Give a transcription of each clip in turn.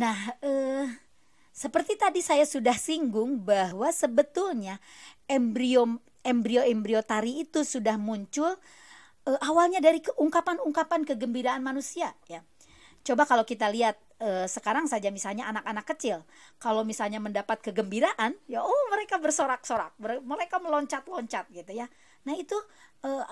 Nah, seperti tadi saya sudah singgung bahwa sebetulnya embrio tari itu sudah muncul awalnya dari ungkapan-ungkapan kegembiraan manusia ya. Coba kalau kita lihat sekarang saja misalnya anak-anak kecil, kalau misalnya mendapat kegembiraan, ya mereka bersorak-sorak, mereka meloncat-loncat gitu ya. Nah itu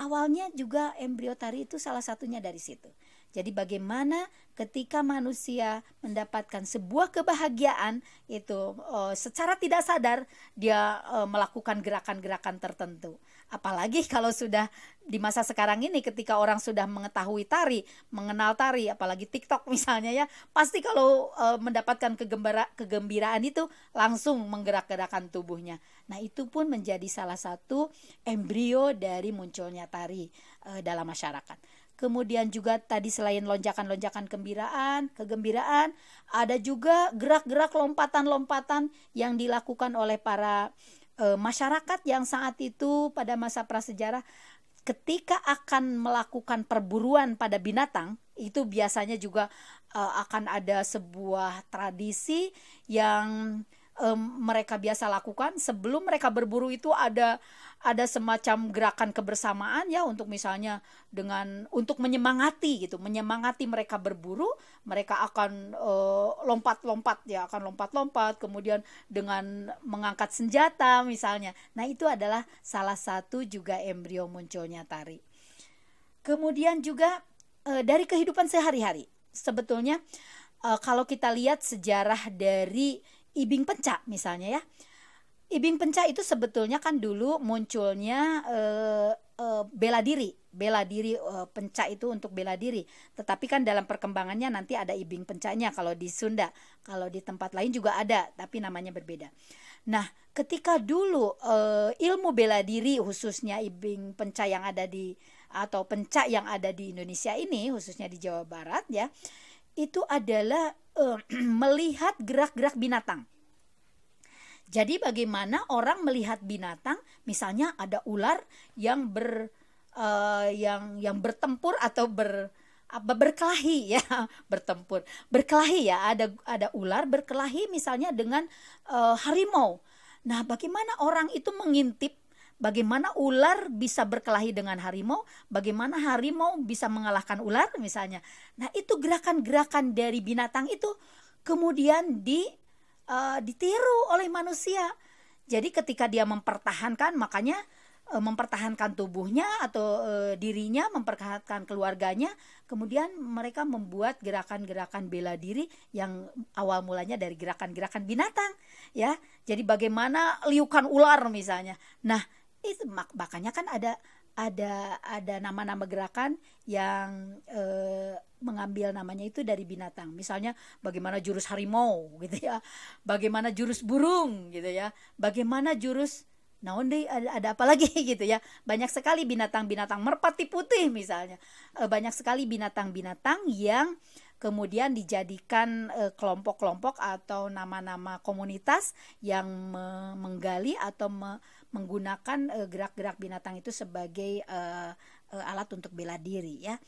awalnya juga embrio tari itu salah satunya dari situ. Jadi bagaimana ketika manusia mendapatkan sebuah kebahagiaan itu secara tidak sadar dia melakukan gerakan-gerakan tertentu. Apalagi kalau sudah di masa sekarang ini ketika orang sudah mengetahui tari, mengenal tari, apalagi TikTok misalnya ya, pasti kalau mendapatkan kegembiraan itu langsung menggerak-gerakkan tubuhnya. Nah, itu pun menjadi salah satu embrio dari munculnya tari dalam masyarakat. Kemudian juga tadi selain lonjakan-lonjakan kegembiraan, ada juga gerak-gerak lompatan-lompatan yang dilakukan oleh para masyarakat yang saat itu pada masa prasejarah ketika akan melakukan perburuan pada binatang. Itu biasanya juga akan ada sebuah tradisi yang mereka biasa lakukan sebelum mereka berburu. Itu ada semacam gerakan kebersamaan ya, untuk misalnya untuk menyemangati mereka berburu. Mereka akan lompat-lompat ya, akan lompat-lompat, kemudian dengan mengangkat senjata misalnya. Nah, itu adalah salah satu juga embrio munculnya tari. Kemudian juga dari kehidupan sehari-hari sebetulnya, kalau kita lihat sejarah dari Ibing Penca misalnya ya. Ibing Penca itu sebetulnya kan dulu munculnya bela diri penca itu untuk bela diri. Tetapi kan dalam perkembangannya nanti ada Ibing Pencanya kalau di Sunda. Kalau di tempat lain juga ada, tapi namanya berbeda. Nah, ketika dulu ilmu bela diri khususnya Ibing Penca yang ada atau penca yang ada di Indonesia ini, khususnya di Jawa Barat ya, itu adalah melihat gerak-gerak binatang. Jadi bagaimana orang melihat binatang, misalnya ada ular yang bertempur atau berkelahi ya, berkelahi ya, ada ular berkelahi misalnya dengan harimau. Nah, bagaimana orang itu mengintip bagaimana ular bisa berkelahi dengan harimau, bagaimana harimau bisa mengalahkan ular misalnya. Nah, itu gerakan-gerakan dari binatang itu kemudian ditiru oleh manusia. Jadi ketika dia mempertahankan, makanya mempertahankan tubuhnya atau dirinya, mempertahankan keluarganya, kemudian mereka membuat gerakan-gerakan bela diri yang awal mulanya dari gerakan-gerakan binatang ya. Jadi bagaimana liukan ular misalnya. Nah, itu makanya kan ada nama-nama gerakan yang mengambil namanya itu dari binatang. Misalnya bagaimana jurus harimau gitu ya, bagaimana jurus burung gitu ya, bagaimana jurus ada apa lagi gitu ya. Banyak sekali binatang-binatang, merpati putih misalnya. Banyak sekali binatang-binatang yang kemudian dijadikan kelompok-kelompok atau nama-nama komunitas yang menggali atau menggunakan gerak-gerak binatang itu sebagai alat untuk bela diri ya.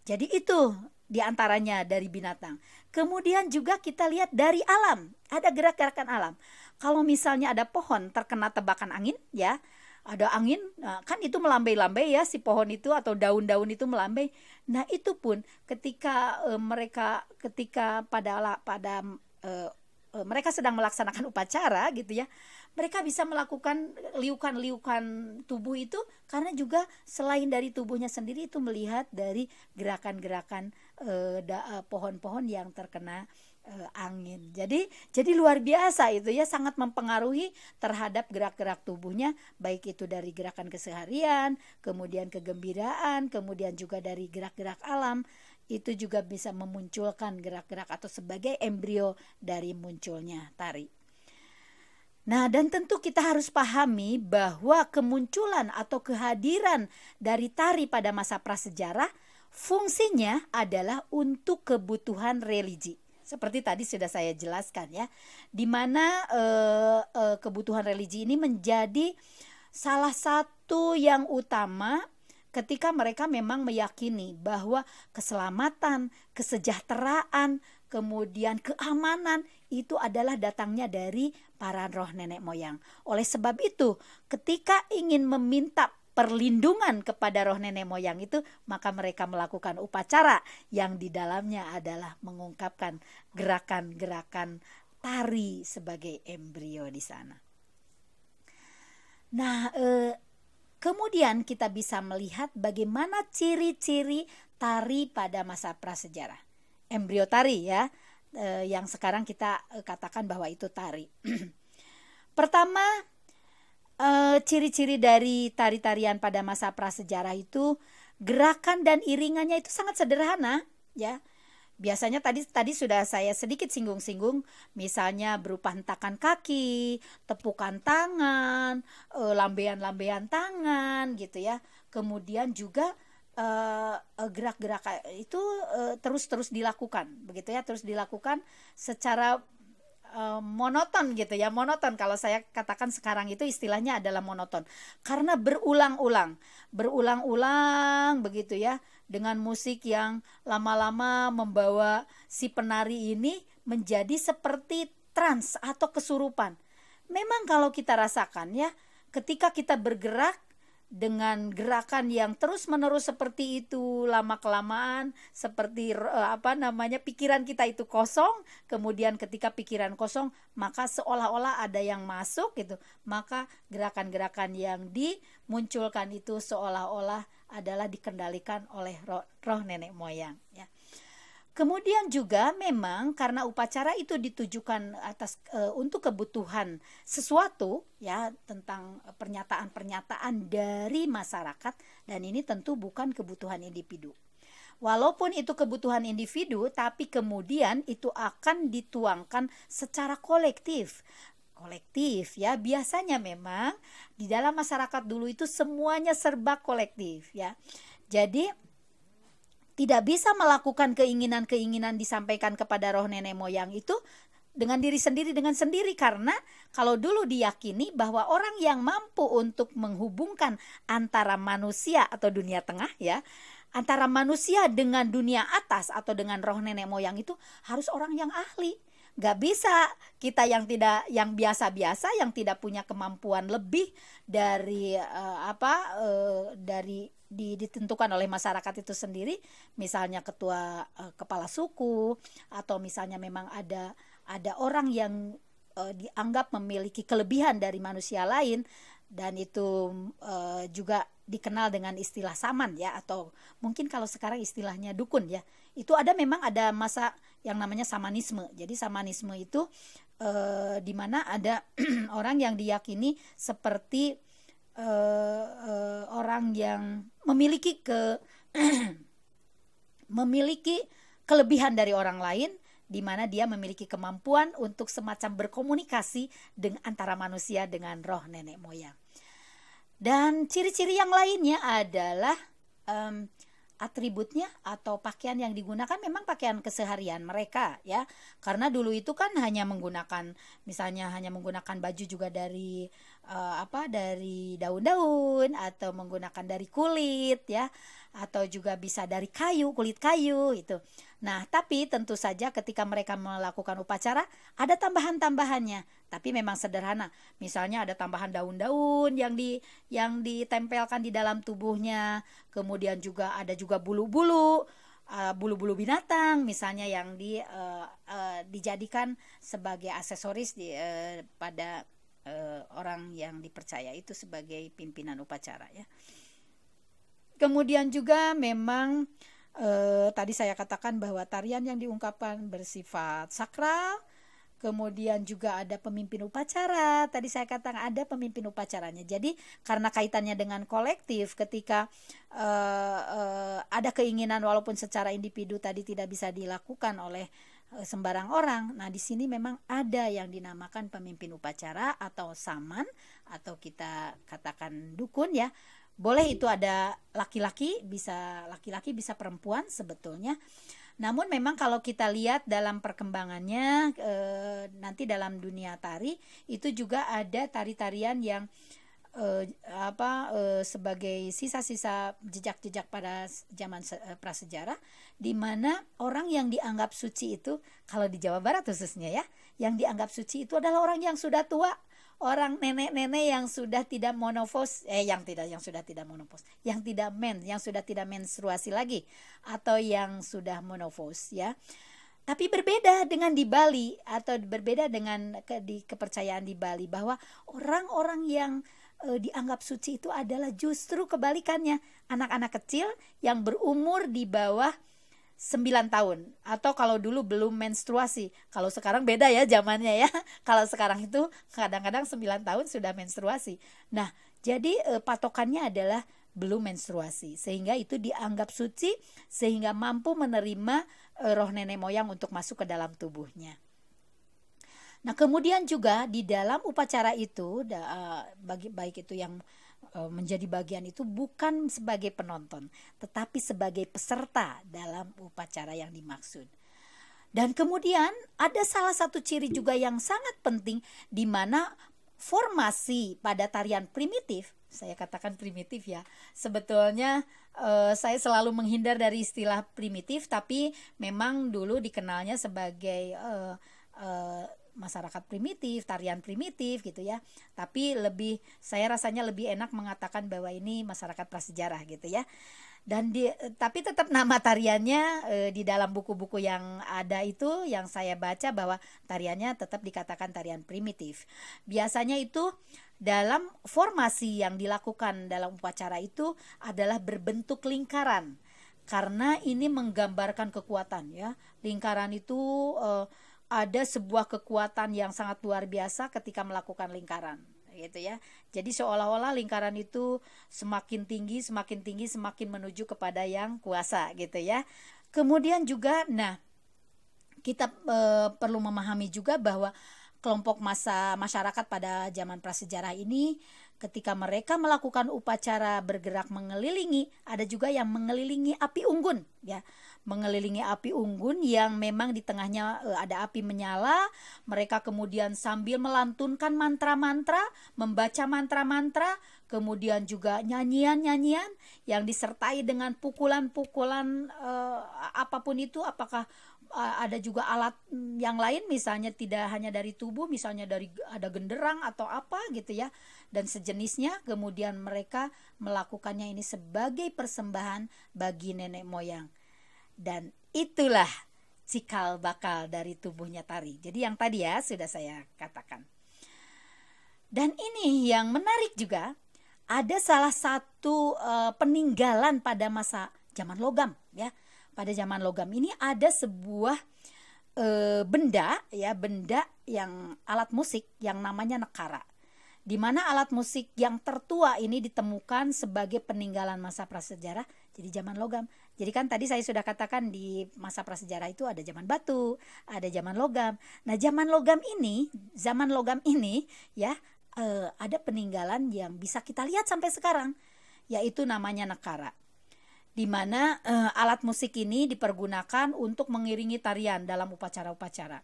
Jadi itu diantaranya dari binatang. Kemudian juga kita lihat dari alam, ada gerak-gerakan alam. Kalau misalnya ada pohon terkena tebakan angin ya, ada angin, kan itu melambai-lambai ya si pohon itu atau daun-daun itu melambai. Nah, itu pun ketika mereka sedang melaksanakan upacara gitu ya, mereka bisa melakukan liukan-liukan tubuh itu karena juga selain dari tubuhnya sendiri itu melihat dari gerakan-gerakan pohon-pohon yang terkena angin. Jadi luar biasa itu ya, sangat mempengaruhi terhadap gerak-gerak tubuhnya, baik itu dari gerakan keseharian, kemudian kegembiraan, kemudian juga dari gerak-gerak alam. Itu juga bisa memunculkan gerak-gerak atau sebagai embrio dari munculnya tari. Nah, dan tentu kita harus pahami bahwa kemunculan atau kehadiran dari tari pada masa prasejarah fungsinya adalah untuk kebutuhan religi. Seperti tadi sudah saya jelaskan ya, di mana kebutuhan religi ini menjadi salah satu yang utama ketika mereka memang meyakini bahwa keselamatan, kesejahteraan, kemudian keamanan itu adalah datangnya dari para roh nenek moyang. Oleh sebab itu, ketika ingin meminta perlindungan kepada roh nenek moyang itu, maka mereka melakukan upacara yang di dalamnya adalah mengungkapkan gerakan-gerakan tari sebagai embrio di sana. Nah, kemudian kita bisa melihat bagaimana ciri-ciri tari pada masa prasejarah. Embrio tari ya, yang sekarang kita katakan bahwa itu tari. Pertama, ciri-ciri dari tari-tarian pada masa prasejarah itu gerakan dan iringannya itu sangat sederhana ya. Biasanya tadi sudah saya sedikit singgung-singgung, misalnya berupa hentakan kaki, tepukan tangan, lambaian-lambaian tangan gitu ya. Kemudian juga gerak-gerak itu terus dilakukan begitu ya, terus dilakukan secara monoton gitu ya, monoton. Kalau saya katakan sekarang itu istilahnya adalah monoton karena berulang-ulang begitu ya, dengan musik yang lama-lama membawa si penari ini menjadi seperti trans atau kesurupan. Memang kalau kita rasakan ya, ketika kita bergerak dengan gerakan yang terus-menerus seperti itu, lama-kelamaan seperti pikiran kita itu kosong. Kemudian ketika pikiran kosong, maka seolah-olah ada yang masuk gitu. Maka gerakan-gerakan yang dimunculkan itu seolah-olah adalah dikendalikan oleh roh nenek moyang ya. Kemudian juga memang karena upacara itu ditujukan untuk kebutuhan sesuatu ya, tentang pernyataan-pernyataan dari masyarakat, dan ini tentu bukan kebutuhan individu. Walaupun itu kebutuhan individu, tapi kemudian itu akan dituangkan secara kolektif ya. Biasanya memang di dalam masyarakat dulu itu semuanya serba kolektif ya. Jadi tidak bisa melakukan keinginan-keinginan disampaikan kepada roh nenek moyang itu dengan diri sendiri dengan sendiri, karena kalau dulu diyakini bahwa orang yang mampu untuk menghubungkan antara manusia atau dunia tengah ya, antara manusia dengan dunia atas atau dengan roh nenek moyang itu harus orang yang ahli. Gak bisa kita yang biasa-biasa, yang tidak punya kemampuan lebih dari ditentukan oleh masyarakat itu sendiri, misalnya ketua kepala suku, atau misalnya memang ada orang yang dianggap memiliki kelebihan dari manusia lain, dan itu juga dikenal dengan istilah saman ya, atau mungkin kalau sekarang istilahnya dukun ya. Itu memang ada masa yang namanya samanisme. Jadi samanisme itu di mana ada orang yang diyakini seperti orang yang memiliki kelebihan dari orang lain, di mana dia memiliki kemampuan untuk semacam berkomunikasi antara manusia dengan roh nenek moyang. Dan ciri-ciri yang lainnya adalah atributnya atau pakaian yang digunakan memang pakaian keseharian mereka ya, karena dulu itu kan hanya menggunakan baju juga dari dari daun-daun, atau menggunakan dari kulit ya, atau juga bisa dari kulit kayu itu. Nah, tapi tentu saja ketika mereka melakukan upacara ada tambahan-tambahannya, tapi memang sederhana. Misalnya ada tambahan daun-daun yang ditempelkan di dalam tubuhnya. Kemudian juga ada bulu-bulu binatang misalnya yang dijadikan sebagai aksesoris pada orang yang dipercaya itu sebagai pimpinan upacara ya. Kemudian juga memang tadi saya katakan bahwa tarian yang diungkapkan bersifat sakral. Kemudian juga ada pemimpin upacara. Tadi saya katakan ada pemimpin upacaranya. Jadi karena kaitannya dengan kolektif, ketika ada keinginan walaupun secara individu tadi tidak bisa dilakukan oleh sembarang orang. Nah, di sini memang ada yang dinamakan pemimpin upacara atau saman, atau kita katakan dukun ya. Boleh itu ada laki-laki bisa perempuan sebetulnya. Namun memang kalau kita lihat dalam perkembangannya nanti dalam dunia tari itu juga ada tari-tarian yang sebagai sisa-sisa jejak-jejak pada zaman prasejarah, di mana orang yang dianggap suci itu, kalau di Jawa Barat khususnya ya, yang dianggap suci itu adalah orang yang sudah tua, orang nenek-nenek yang sudah tidak monopos, yang sudah tidak monopos, yang sudah tidak menstruasi lagi, atau yang sudah monopos ya. Tapi berbeda dengan di Bali, atau berbeda dengan di kepercayaan di Bali, bahwa orang-orang yang dianggap suci itu adalah justru kebalikannya, anak-anak kecil yang berumur di bawah 9 tahun, atau kalau dulu belum menstruasi. Kalau sekarang beda ya zamannya ya. Kalau sekarang itu kadang-kadang 9 tahun sudah menstruasi. Nah, jadi patokannya adalah belum menstruasi, sehingga itu dianggap suci, sehingga mampu menerima roh nenek moyang untuk masuk ke dalam tubuhnya. Nah, kemudian juga di dalam upacara itu, baik itu yang menjadi bagian itu bukan sebagai penonton, tetapi sebagai peserta dalam upacara yang dimaksud. Dan kemudian ada salah satu ciri juga yang sangat penting, di mana formasi pada tarian primitif, saya katakan primitif ya, sebetulnya saya selalu menghindar dari istilah primitif, tapi memang dulu dikenalnya sebagai masyarakat primitif, tarian primitif gitu ya. Tapi saya rasanya lebih enak mengatakan bahwa ini masyarakat prasejarah gitu ya. Dan tapi tetap nama tariannya di dalam buku-buku yang ada itu, yang saya baca, bahwa tariannya tetap dikatakan tarian primitif. Biasanya itu dalam formasi yang dilakukan dalam upacara itu adalah berbentuk lingkaran, karena ini menggambarkan kekuatan ya. Lingkaran itu ada sebuah kekuatan yang sangat luar biasa ketika melakukan lingkaran gitu ya. Jadi seolah-olah lingkaran itu semakin tinggi semakin menuju kepada yang kuasa gitu ya. Kemudian juga kita perlu memahami juga bahwa kelompok masyarakat pada zaman prasejarah ini, ketika mereka melakukan upacara bergerak mengelilingi, ada juga yang mengelilingi api unggun ya. Mengelilingi api unggun yang memang di tengahnya ada api menyala. Mereka kemudian sambil melantunkan mantra-mantra, membaca mantra-mantra, kemudian juga nyanyian-nyanyian yang disertai dengan pukulan-pukulan apapun itu, apakah ada juga alat yang lain, misalnya tidak hanya dari tubuh, misalnya ada genderang atau apa gitu ya, dan sejenisnya. Kemudian mereka melakukannya ini sebagai persembahan bagi nenek moyang. Dan itulah cikal bakal dari tubuhnya tari. Jadi yang tadi ya sudah saya katakan. Dan ini yang menarik juga, ada salah satu peninggalan pada masa zaman logam ya. Pada zaman logam ini ada sebuah benda yang alat musik yang namanya nekara. Di mana alat musik yang tertua ini ditemukan sebagai peninggalan masa prasejarah, jadi zaman logam. Jadi kan tadi saya sudah katakan di masa prasejarah itu ada zaman batu, ada zaman logam. Nah, zaman logam ini ya, ada peninggalan yang bisa kita lihat sampai sekarang, yaitu namanya nekara. Di mana alat musik ini dipergunakan untuk mengiringi tarian dalam upacara-upacara.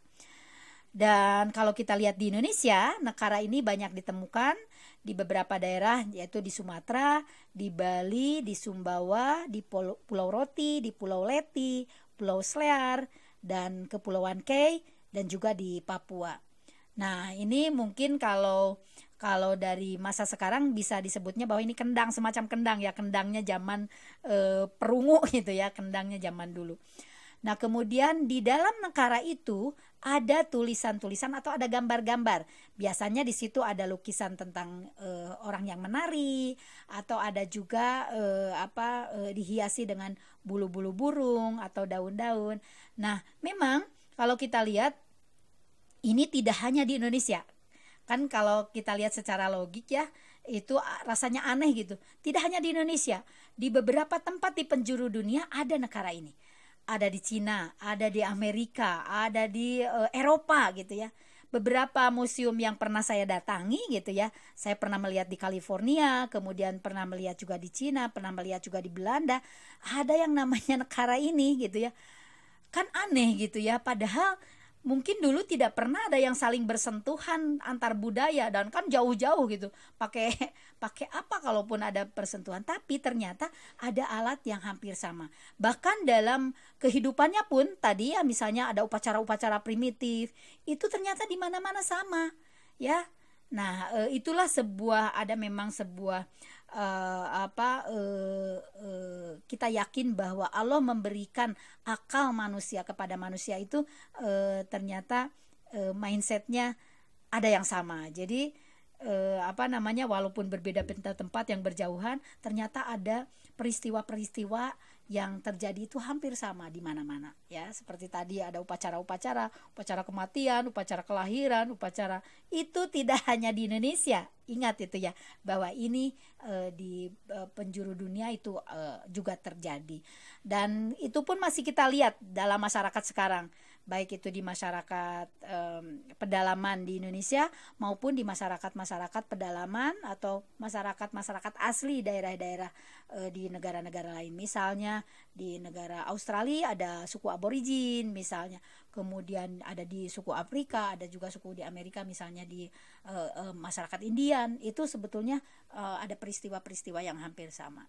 Dan kalau kita lihat di Indonesia, nekara ini banyak ditemukan di beberapa daerah, yaitu di Sumatera, di Bali, di Sumbawa, di Pulau Roti, di Pulau Leti, Pulau Slear, dan Kepulauan Kei, dan juga di Papua. Nah, ini mungkin kalau dari masa sekarang bisa disebutnya bahwa ini kendang, semacam kendang ya, kendangnya zaman perungu gitu ya, kendangnya zaman dulu. Nah, kemudian di dalam nekara itu ada tulisan-tulisan atau ada gambar-gambar. Biasanya di situ ada lukisan tentang orang yang menari, atau ada juga dihiasi dengan bulu-bulu burung atau daun-daun. Nah, memang kalau kita lihat ini tidak hanya di Indonesia. Kan kalau kita lihat secara logik ya, itu rasanya aneh gitu. Tidak hanya di Indonesia, di beberapa tempat di penjuru dunia ada nekara ini. Ada di Cina, ada di Amerika, ada di Eropa gitu ya. Beberapa museum yang pernah saya datangi gitu ya, saya pernah melihat di California, kemudian pernah melihat juga di Cina, pernah melihat juga di Belanda, ada yang namanya nekara ini gitu ya. Kan aneh gitu ya, padahal mungkin dulu tidak pernah ada yang saling bersentuhan antar budaya, dan kan jauh-jauh gitu, pakai pakai apa kalaupun ada persentuhan, tapi ternyata ada alat yang hampir sama. Bahkan dalam kehidupannya pun tadi ya, misalnya ada upacara-upacara primitif, itu ternyata di mana-mana sama ya. Nah, itulah ada memang sebuah kita yakin bahwa Allah memberikan akal manusia kepada manusia itu, ternyata mindsetnya ada yang sama. Jadi walaupun berbeda tempat yang berjauhan, ternyata ada peristiwa-peristiwa yang terjadi itu hampir sama di mana-mana ya. Seperti tadi ada upacara kematian, upacara kelahiran, upacara itu tidak hanya di Indonesia. Ingat itu ya, bahwa ini di penjuru dunia itu juga terjadi. Dan itu pun masih kita lihat dalam masyarakat sekarang, baik itu di masyarakat pedalaman di Indonesia maupun di masyarakat pedalaman atau masyarakat asli daerah-daerah di negara-negara lain. Misalnya di negara Australia ada suku aborigin misalnya, kemudian ada di suku Afrika, ada juga suku di Amerika misalnya di masyarakat Indian. Itu sebetulnya ada peristiwa-peristiwa yang hampir sama.